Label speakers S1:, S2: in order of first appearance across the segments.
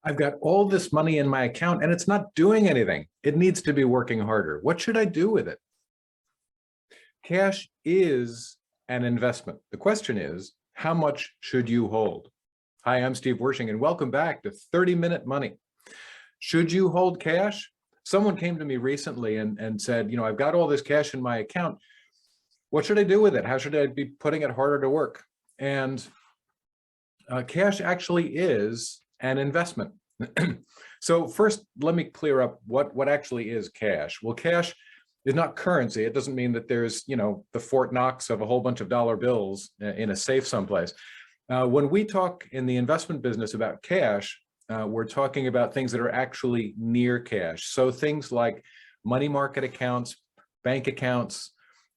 S1: I've got all this money in my account and it's not doing anything. It needs to be working harder. What should I do with it? Cash is an investment. The question is, how much should you hold? Hi, I'm Steve Wershing, and welcome back to 30-Minute Money. Should you hold cash? Someone came to me recently and said, I've got all this cash in my account. What should I do with it? How should I be putting it harder to work? And cash actually is an investment. So first, let me clear up what actually is cash. Well, cash is not currency. It doesn't mean that there's, the Fort Knox of a whole bunch of dollar bills in a safe someplace. When we talk in the investment business about cash, we're talking about things that are actually near cash. So things like money market accounts, bank accounts,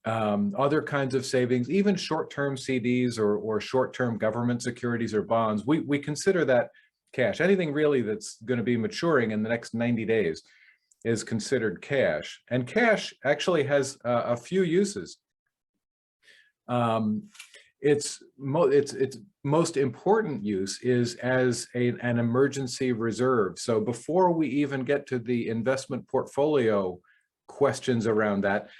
S1: other kinds of savings, even short-term CDs or short-term government securities or bonds. We consider that cash. Anything really that's going to be maturing in the next 90 days is considered cash. And cash actually has a few uses. Its most important use is as an emergency reserve. So before we even get to the investment portfolio questions around that,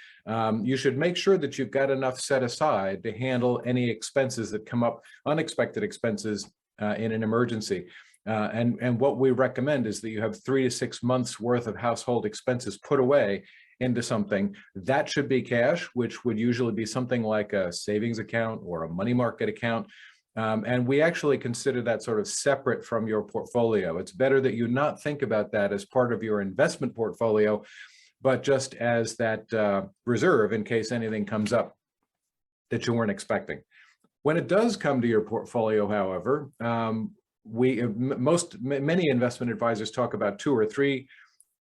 S1: you should make sure that you've got enough set aside to handle any expenses that come up, unexpected expenses in an emergency. And what we recommend is that you have 3 to 6 months worth of household expenses put away into something that should be cash, which would usually be something like a savings account or a money market account. And we actually consider that sort of separate from your portfolio. It's better that you not think about that as part of your investment portfolio, but just as that reserve in case anything comes up that you weren't expecting. When it does come to your portfolio, however, many investment advisors talk about 2 or 3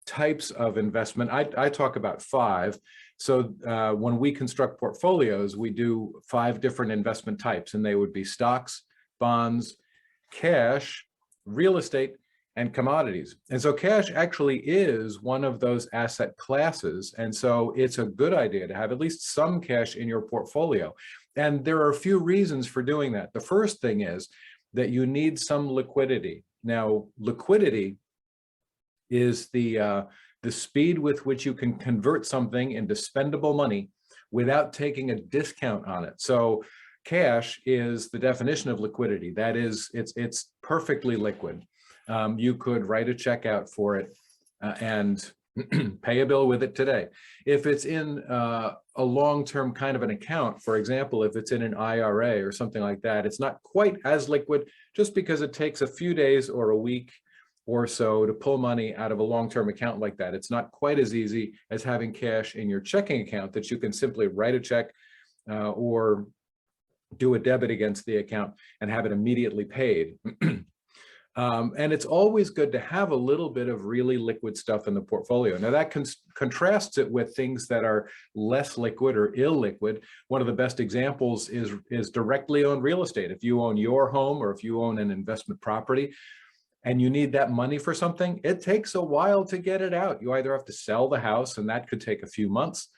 S1: types of investment. I talk about 5. So when we construct portfolios, we do 5 different investment types, and they would be stocks, bonds, cash, real estate, and commodities. And so cash actually is one of those asset classes. And so it's a good idea to have at least some cash in your portfolio. And there are a few reasons for doing that. The first thing is that you need some liquidity. Now, liquidity is the speed with which you can convert something into spendable money without taking a discount on it. So cash is the definition of liquidity. That is, it's perfectly liquid. You could write a check out for it and pay a bill with it today. If it's in a long-term kind of an account, for example, if it's in an IRA or something like that, it's not quite as liquid just because it takes a few days or a week or so to pull money out of a long-term account like that. It's not quite as easy as having cash in your checking account that you can simply write a check or do a debit against the account and have it immediately paid. And it's always good to have a little bit of really liquid stuff in the portfolio. Now that contrasts it with things that are less liquid or illiquid. One of the best examples is directly owned real estate. If you own your home or if you own an investment property and you need that money for something, it takes a while to get it out. You either have to sell the house, and that could take a few months,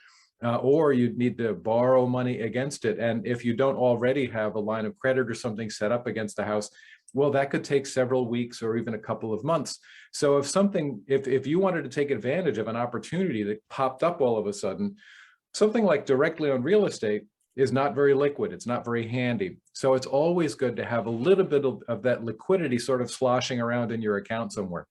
S1: or you'd need to borrow money against it. And if you don't already have a line of credit or something set up against the house, well, that could take several weeks or even a couple of months. So if you wanted to take advantage of an opportunity that popped up all of a sudden, something like directly on real estate is not very liquid. It's not very handy. So it's always good to have a little bit of that liquidity sort of sloshing around in your account somewhere.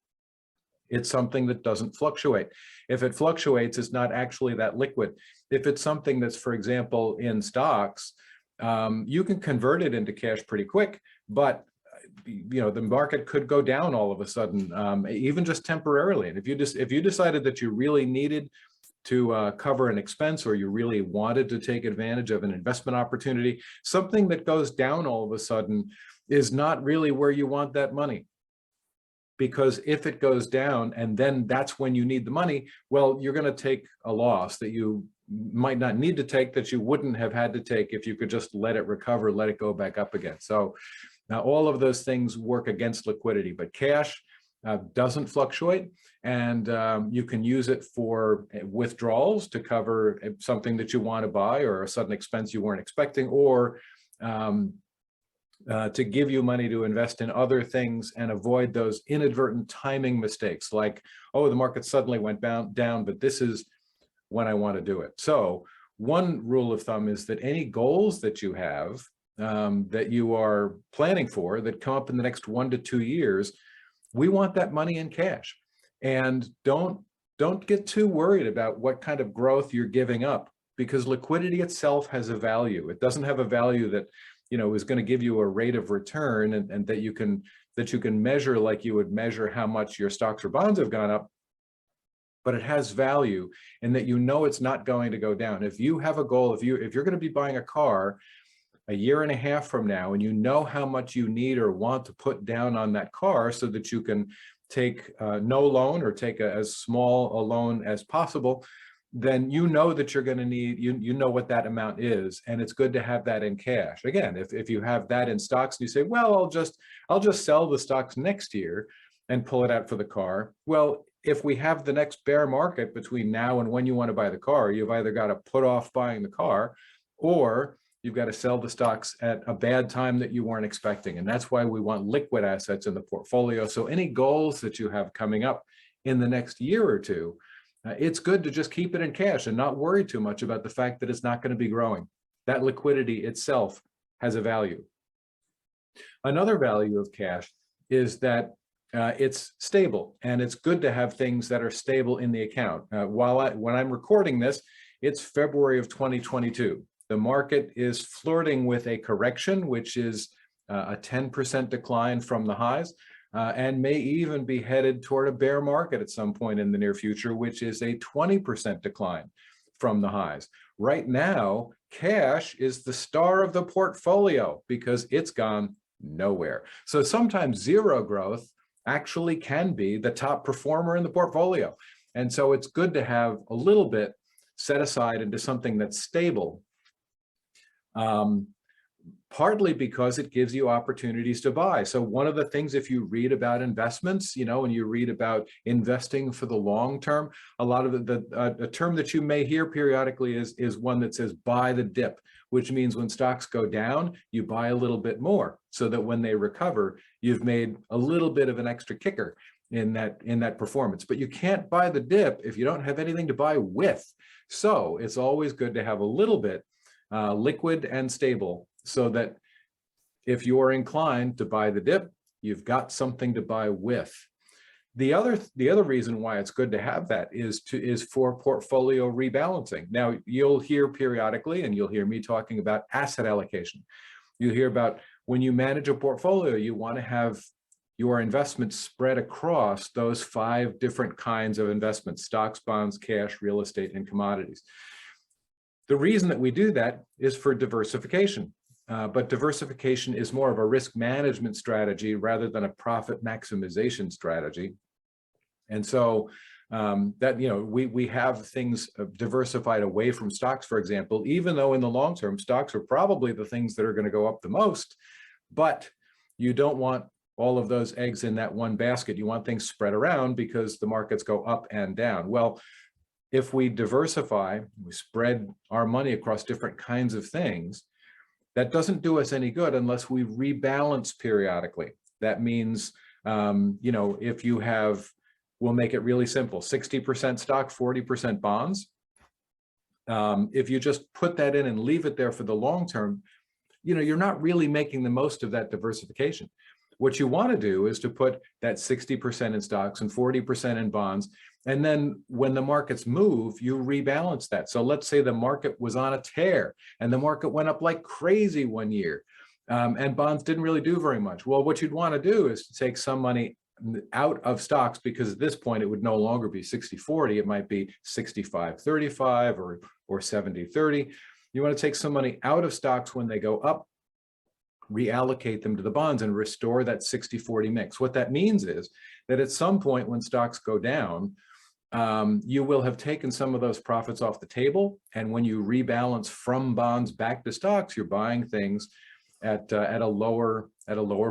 S1: It's something that doesn't fluctuate. If it fluctuates, it's not actually that liquid. If it's something that's, for example, in stocks, you can convert it into cash pretty quick, but the market could go down all of a sudden, even just temporarily. And if you decided that you really needed to cover an expense, or you really wanted to take advantage of an investment opportunity, something that goes down all of a sudden is not really where you want that money. Because if it goes down and then that's when you need the money, well, you're going to take a loss that you might not need to take, that you wouldn't have had to take if you could just let it recover, let it go back up again. So now all of those things work against liquidity, but cash doesn't fluctuate, and you can use it for withdrawals to cover something that you want to buy or a sudden expense you weren't expecting, or to give you money to invest in other things and avoid those inadvertent timing mistakes like, oh, the market suddenly went down, but this is when I want to do it. So one rule of thumb is that any goals that you have that you are planning for that come up in the next 1 to 2 years, we want that money in cash. And don't get too worried about what kind of growth you're giving up, because liquidity itself has a value. It doesn't have a value that, you know, is going to give you a rate of return and that you can measure like you would measure how much your stocks or bonds have gone up, but it has value in that you know it's not going to go down. If you have a goal, if you're going to be buying a car a year and a half from now, and you know how much you need or want to put down on that car so that you can take no loan or take as small a loan as possible, then you know that you're going to need, you know what that amount is, and it's good to have that in cash. Again, if you have that in stocks and you say, well, I'll just sell the stocks next year and pull it out for the car. Well, if we have the next bear market between now and when you want to buy the car, you've either got to put off buying the car, or you've got to sell the stocks at a bad time that you weren't expecting. And that's why we want liquid assets in the portfolio. So any goals that you have coming up in the next year or two, it's good to just keep it in cash and not worry too much about the fact that it's not going to be growing. That liquidity itself has a value. Another value of cash is that it's stable, and it's good to have things that are stable in the account. When I'm recording this, it's February of 2022. The market is flirting with a correction, which is a 10% decline from the highs, and may even be headed toward a bear market at some point in the near future, which is a 20% decline from the highs. Right now, cash is the star of the portfolio because it's gone nowhere. So sometimes zero growth actually can be the top performer in the portfolio. And so it's good to have a little bit set aside into something that's stable, partly because it gives you opportunities to buy. So one of the things, if you read about investments, you know, and you read about investing for the long term, a lot of a term that you may hear periodically is one that says buy the dip, which means when stocks go down, you buy a little bit more so that when they recover, you've made a little bit of an extra kicker in that performance. But you can't buy the dip if you don't have anything to buy with. So it's always good to have a little bit liquid and stable, so that if you are inclined to buy the dip, you've got something to buy with. The other reason why it's good to have that is for portfolio rebalancing. Now, you'll hear periodically, and you'll hear me talking about asset allocation. You'll hear about when you manage a portfolio, you want to have your investments spread across those 5 different kinds of investments: stocks, bonds, cash, real estate, and commodities. The reason that we do that is for diversification. But diversification is more of a risk management strategy rather than a profit maximization strategy. And so that, you know, we have things diversified away from stocks, for example, even though in the long term, stocks are probably the things that are going to go up the most, but you don't want all of those eggs in that one basket. You want things spread around because the markets go up and down. Well, if we diversify, we spread our money across different kinds of things, that doesn't do us any good unless we rebalance periodically. That means, you know, if you have, we'll make it really simple, 60% stock, 40% bonds. If you just put that in and leave it there for the long term, you know, you're not really making the most of that diversification. What you want to do is to put that 60% in stocks and 40% in bonds. And then when the markets move, you rebalance that. So let's say the market was on a tear and the market went up like crazy one year, and bonds didn't really do very much. Well, what you'd want to do is to take some money out of stocks, because at this point it would no longer be 60-40. It might be 65-35 or 70-30. You want to take some money out of stocks when they go up, reallocate them to the bonds, and restore that 60-40 mix. What that means is that at some point when stocks go down, you will have taken some of those profits off the table. And when you rebalance from bonds back to stocks, you're buying things at a lower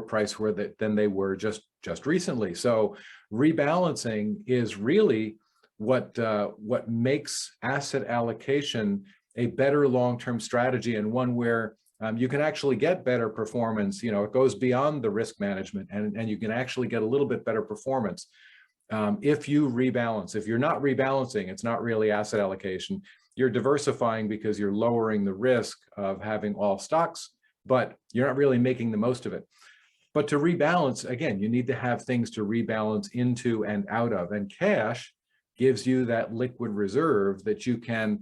S1: price than they were just recently. So rebalancing is really what makes asset allocation a better long-term strategy, and one where you can actually get better performance. It goes beyond the risk management, and you can actually get a little bit better performance if you rebalance. If you're not rebalancing, it's not really asset allocation. You're diversifying because you're lowering the risk of having all stocks, but you're not really making the most of it. But to rebalance, again, you need to have things to rebalance into and out of, and cash gives you that liquid reserve that you can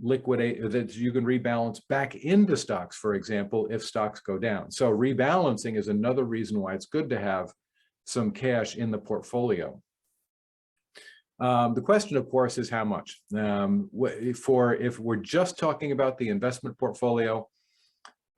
S1: liquidate, that you can rebalance back into stocks, for example, if stocks go down. So rebalancing is another reason why it's good to have some cash in the portfolio. The question, of course, is how much. If we're just talking about the investment portfolio,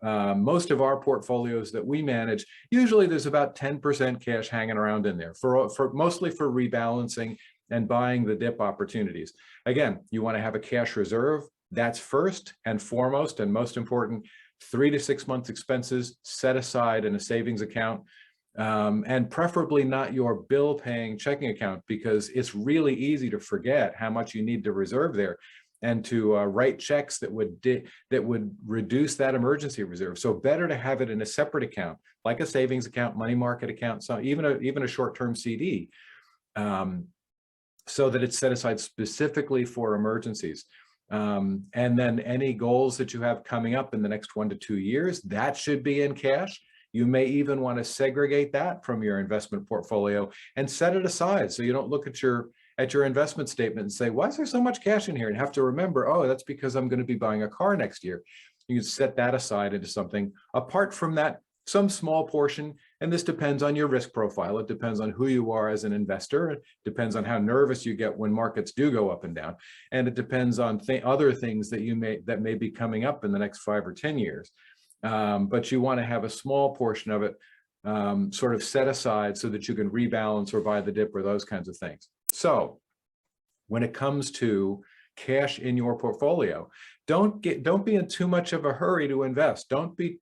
S1: most of our portfolios that we manage, usually there's about 10% cash hanging around in there for mostly for rebalancing and buying the dip opportunities. Again, you want to have a cash reserve. That's first and foremost and most important. 3 to 6 months expenses set aside in a savings account, and preferably not your bill paying checking account, because it's really easy to forget how much you need to reserve there, and to write checks that would reduce that emergency reserve. So better to have it in a separate account, like a savings account, money market account, so even a short-term CD, so that it's set aside specifically for emergencies. And then any goals that you have coming up in the next 1 to 2 years, that should be in cash. You may even want to segregate that from your investment portfolio and set it aside, so you don't look at your investment statement and say, why is there so much cash in here? And have to remember, oh, that's because I'm going to be buying a car next year. You can set that aside into something apart from that, some small portion. And this depends on your risk profile. It depends on who you are as an investor. It depends on how nervous you get when markets do go up and down. And it depends on other things that may be coming up in the next 5 or 10 years. But you want to have a small portion of it sort of set aside so that you can rebalance or buy the dip or those kinds of things. So when it comes to cash in your portfolio, don't be in too much of a hurry to invest. Don't be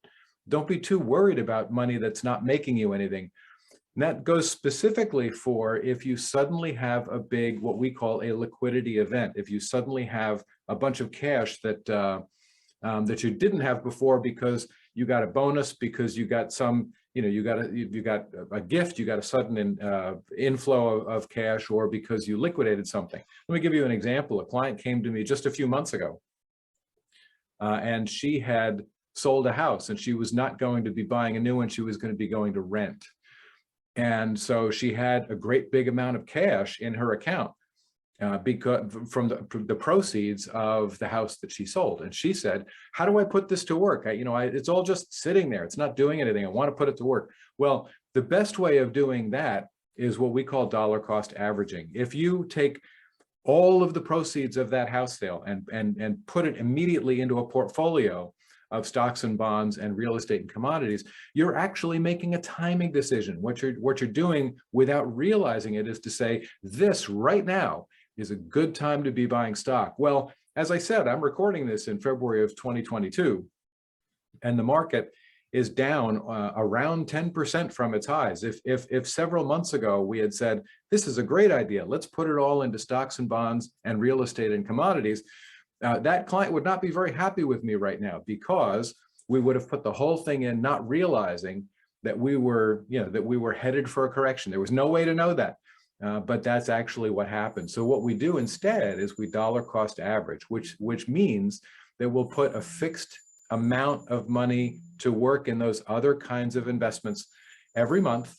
S1: too worried about money that's not making you anything. And that goes specifically for if you suddenly have a big, what we call a liquidity event. If you suddenly have a bunch of cash that that you didn't have before because you got a bonus, because you got some, you got a gift, you got a sudden inflow of cash, or because you liquidated something. Let me give you an example. A client came to me just a few months ago, and she had sold a house, and she was not going to be buying a new one. She was going to be going to rent. And so she had a great big amount of cash in her account because from the proceeds of the house that she sold. And she said, how do I put this to work? It's all just sitting there. It's not doing anything. I want to put it to work. Well, the best way of doing that is what we call dollar cost averaging. If you take all of the proceeds of that house sale and put it immediately into a portfolio of stocks and bonds and real estate and commodities, you're actually making a timing decision. What you're doing without realizing it is to say, this right now is a good time to be buying stock. Well, as I said, I'm recording this in February of 2022, and the market is down around 10% from its highs. If several months ago we had said, this is a great idea, let's put it all into stocks and bonds and real estate and commodities, that client would not be very happy with me right now, because we would have put the whole thing in, not realizing that we were headed for a correction. There was no way to know that, but that's actually what happened. So what we do instead is we dollar cost average, which means that we'll put a fixed amount of money to work in those other kinds of investments every month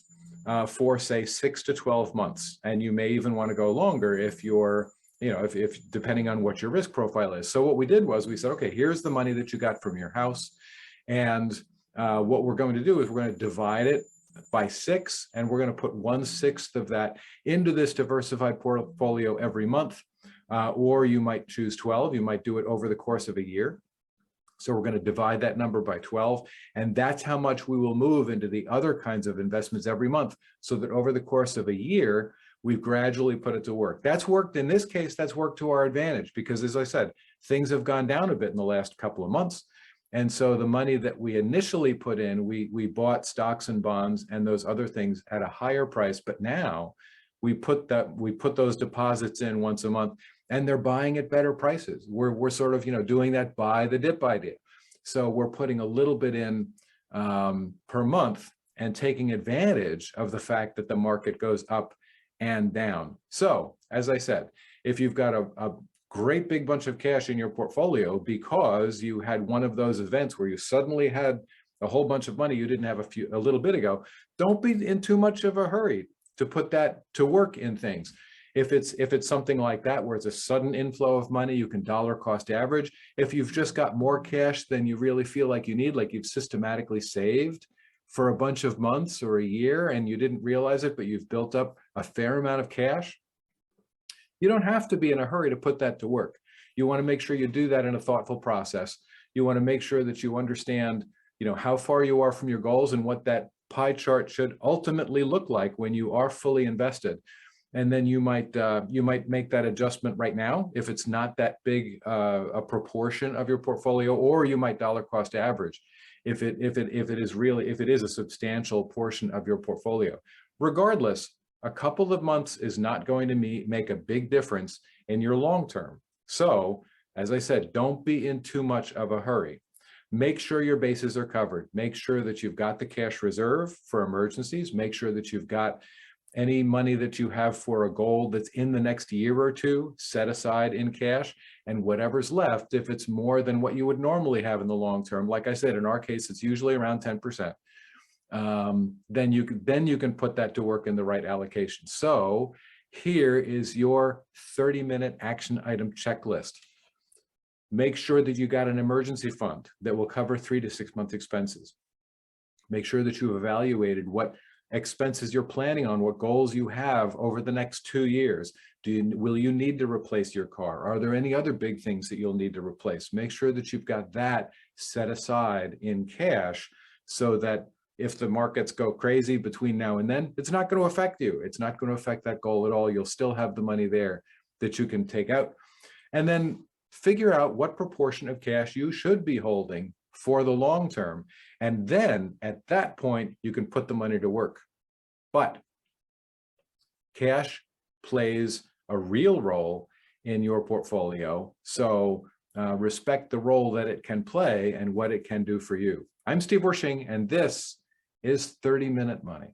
S1: for, say, 6 to 12 months. And you may even want to go longer if you're, if depending on what your risk profile is. So what we did was we said, okay, here's the money that you got from your house. And what we're going to do is we're going to divide it by 6, and we're going to put 1/6 of that into this diversified portfolio every month. Or you might choose 12. You might do it over the course of a year. So we're going to divide that number by 12. And that's how much we will move into the other kinds of investments every month, so that over the course of a year, we've gradually put it to work. That's worked, in this case, that's worked to our advantage, because as I said, things have gone down a bit in the last couple of months. And so the money that we initially put in, we bought stocks and bonds and those other things at a higher price. But now we put those deposits in once a month, and they're buying at better prices. We're sort of, doing that buy the dip idea. So we're putting a little bit in per month and taking advantage of the fact that the market goes up and down. So as I said, if you've got a great big bunch of cash in your portfolio because you had one of those events where you suddenly had a whole bunch of money you didn't have a little bit ago, don't be in too much of a hurry to put that to work in things. If it's something like that where it's a sudden inflow of money, you can dollar cost average. If you've just got more cash than you really feel like you need, like you've systematically saved for a bunch of months or a year and you didn't realize it, but you've built up a fair amount of cash, you don't have to be in a hurry to put that to work. You want to make sure you do that in a thoughtful process. You want to make sure that you understand, how far you are from your goals and what that pie chart should ultimately look like when you are fully invested. And then you might make that adjustment right now if it's not that big a proportion of your portfolio, or you might dollar cost average if it is a substantial portion of your portfolio. Regardless, a couple of months is not going to make a big difference in your long term. So, as I said, don't be in too much of a hurry. Make sure your bases are covered. Make sure that you've got the cash reserve for emergencies. Make sure that you've got any money that you have for a goal that's in the next year or two set aside in cash, and whatever's left, if it's more than what you would normally have in the long term, like I said, in our case, it's usually around 10%. Then you can put that to work in the right allocation. So here is your 30-minute action item checklist. Make sure that you got an emergency fund that will cover 3 to 6 month expenses. Make sure that you've evaluated what expenses you're planning on, what goals you have over the next 2 years. Will you need to replace your car? Are there any other big things that you'll need to replace? Make sure that you've got that set aside in cash so that if the markets go crazy between now and then, it's not going to affect you. It's not going to affect that goal at all. You'll still have the money there that you can take out. And then figure out what proportion of cash you should be holding for the long term. And then at that point, you can put the money to work. But cash plays a real role in your portfolio. So respect the role that it can play and what it can do for you. I'm Steve Wershing, and this is 30-Minute Money.